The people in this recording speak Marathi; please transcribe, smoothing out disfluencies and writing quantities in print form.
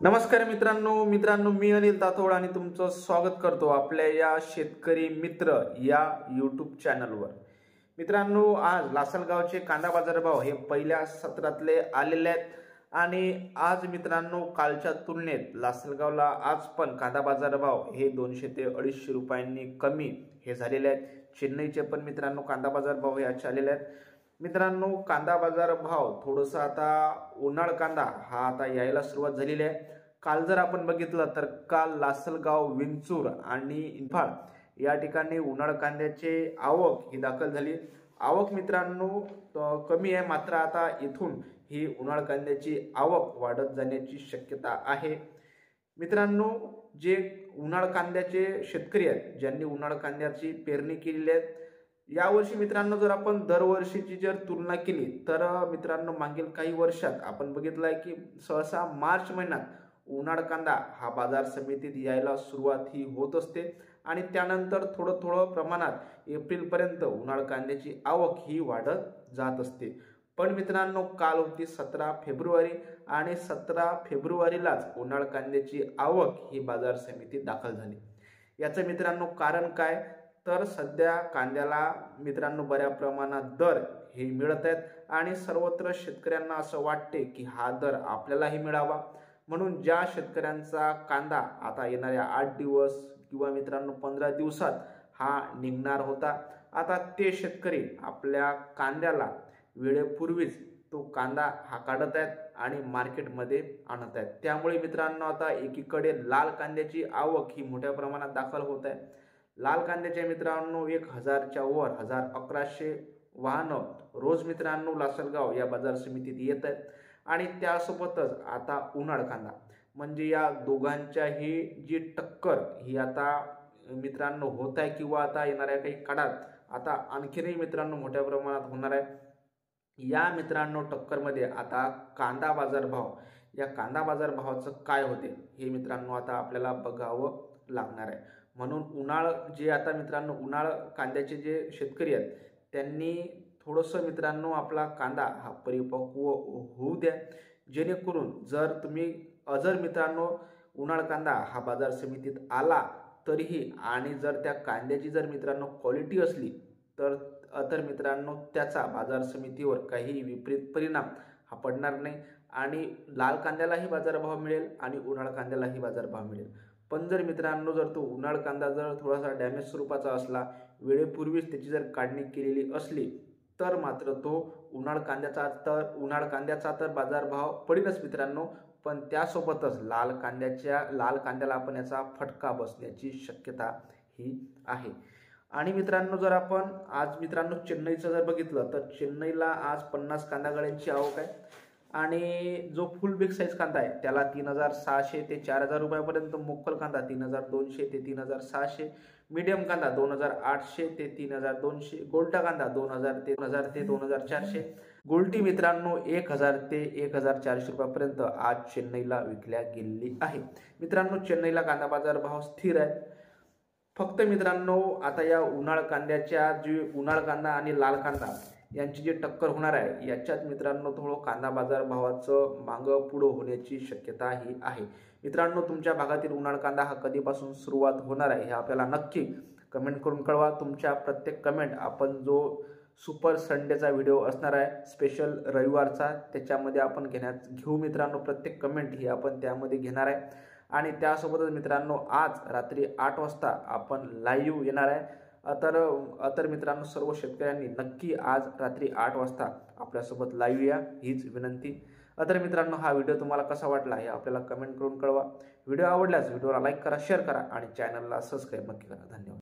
नमस्कार मित्रांनो मी अनिल तातोड आणि तुमचं स्वागत करतो आपल्या या शेतकरी मित्र या यूट्यूब चॅनलवर। मित्रांनो, आज लासलगावचे कांदा बाजार भाव हे पहिल्या सत्रातले आलेले आहेत आणि आज मित्रांनो कालच्या तुलनेत लासलगावला आज पण कांदा बाजार भाव हे 200 ते 250 रुपयांनी कमी हे झालेले आहेत। चेन्नईचे पण मित्रांनो कांदा बाजार भाव हे आज आलेले आहेत। मित्रांनो, कांदा बाजार भाव थोडंसं आता उन्हाळ कांदा हा आता यायला सुरुवात झालेली आहे। काल जर आपण बघितलं तर काल लासलगाव, विंचूर आणि इंफाळ या ठिकाणी उन्हाळ कांद्याचे आवक ही दाखल झाली। आवक मित्रांनो कमी आहे, मात्र आता इथून ही उन्हाळ कांद्याची आवक वाढत जाण्याची शक्यता आहे। मित्रांनो, जे उन्हाळ कांद्याचे शेतकरी आहेत, ज्यांनी उन्हाळ कांद्याची पेरणी केलेली आहे, यावर्षी मित्रांनो जर आपण दरवर्षीची जर तुलना केली तर मित्रांनो मागील काही वर्षात आपण बघितलंय की सहसा मार्च महिन्यात उन्हाळ कांदा हा बाजार समितीत यायला सुरुवात ही होत असते आणि त्यानंतर थोडं प्रमाणात एप्रिल पर्यंत उन्हाळ कांद्याची आवक ही वाढत जात असते। पण मित्रांनो, काल होती 17 फेब्रुवारी आणि 17 फेब्रुवारीलाच उन्हाळ कांद्याची आवक ही बाजार समितीत दाखल झाली। याचं मित्रांनो कारण काय, तर सध्या कांद्याला मित्रांनो बऱ्या प्रमाणात दर हे मिळत आहेत आणि सर्वत्र शेतकऱ्यांना असं वाटते की हा दर आपल्यालाही मिळावा, म्हणून ज्या शेतकऱ्यांचा कांदा आता येणाऱ्या 8 दिवस किंवा मित्रांनो 15 दिवसात हा निघणार होता, आता ते शेतकरी आपल्या कांद्याला वेळेपूर्वीच तो कांदा हा काढत आहेत आणि मार्केटमध्ये आणत आहेत। त्यामुळे मित्रांनो आता एकीकडे लाल कांद्याची आवक ही मोठ्या प्रमाणात दाखल होत आहे। लाल कांद्याच्या मित्रांनो 1000च्या वर 1100 वाहनं रोज मित्रांनो लासलगाव या बाजार समितीत येत आहेत आणि त्यासोबतच आता उन्हाळ कांदा म्हणजे या दोघांच्याही जी टक्कर ही आता मित्रांनो होत आहे किंवा आता येणाऱ्या काही काळात आता आणखीनही मित्रांनो मोठ्या प्रमाणात होणार आहे। या मित्रांनो टक्करमध्ये आता कांदा बाजार भाव, या कांदा बाजार भावाचं काय होते हे मित्रांनो आता आपल्याला बघावं लागणार आहे। म्हणून उन्हाळ जे आता मित्रांनो उन्हाळ कांद्याचे जे शेतकरी आहेत त्यांनी थोडंसं मित्रांनो आपला कांदा हा परिपक्व होऊ द्या, जेणेकरून जर तुम्ही जर मित्रांनो उन्हाळ कांदा हा बाजार समितीत आला तरीही आणि जर त्या कांद्याची जर मित्रांनो क्वालिटी असली तर मित्रांनो त्याचा बाजार समितीवर काही विपरीत परिणाम हा पडणार नाही आणि लाल कांद्यालाही बाजारभाव मिळेल आणि उन्हाळ कांद्यालाही बाजारभाव मिळेल। पण जर मित्रांनो जर तो उन्हाळ कांदा जर थोडासा डॅमेज स्वरूपाचा असला, वेळेपूर्वीच त्याची जर काढणी केलेली असली तर मात्र तो उन्हाळ कांद्याचा तर बाजारभाव पडेलच मित्रांनो, पण त्यासोबतच लाल कांद्याला आपण याचा फटका बसण्याची शक्यता ही आहे। आणि मित्रांनो जर आपण आज मित्रांनो चेन्नईचं जर बघितलं तर चेन्नईला आज 50 कांदा गाड्यांची आवक आहे आणि जो फुल बिग साईज कांदा आहे त्याला 3600 ते 4000 रुपयापर्यंत, मोकल कांदा 3200 ते 3600, मीडियम कांदा 2800 ते 3200, गोल्टा कांदा 2000 ते 2400, गोल्टी मित्रांनो 1000 ते 1400 रुपयापर्यंत आज चेन्नईला विकल्या गेलेली आहे। मित्रांनो चेन्नईला कांदा बाजार भाव स्थिर आहे। फक्त मित्रांनो आता या उन्हाळ कांद्याच्या जी उन्हाळ कांदा आणि लाल कांदा यांची जी टक्कर होणार आहे याच्यात मित्रांनो थोडं कांदा बाजार भावाचं मागं पुढं होण्याची शक्यता ही आहे। मित्रांनो तुमच्या भागातील उन्हाळ कांदा हा कधीपासून सुरुवात होणार आहे हे आपल्याला नक्की कमेंट करून कळवा। तुमच्या प्रत्येक कमेंट आपण जो सुपर संडेचा व्हिडिओ असणार आहे स्पेशल रविवारचा त्याच्यामध्ये आपण घेऊ मित्रांनो, प्रत्येक कमेंट ही आपण त्यामध्ये घेणार आहे आणि त्यासोबतच मित्रांनो आज रात्री 8 वाजता आपण लाईव्ह येणार आहे। तर मित्रांनो सर्व शेतकऱ्यांनी नक्की आज रात्री 8 वाजता आपल्यासोबत लाईव्ह या हीच विनंती। तर मित्रांनो हा व्हिडिओ तुम्हाला कसा वाटला हे आपल्याला कमेंट करून कळवा। व्हिडिओ आवडल्यास व्हिडिओला लाईक करा, शेअर करा आणि चॅनलला सबस्क्राईब नक्की करा। धन्यवाद।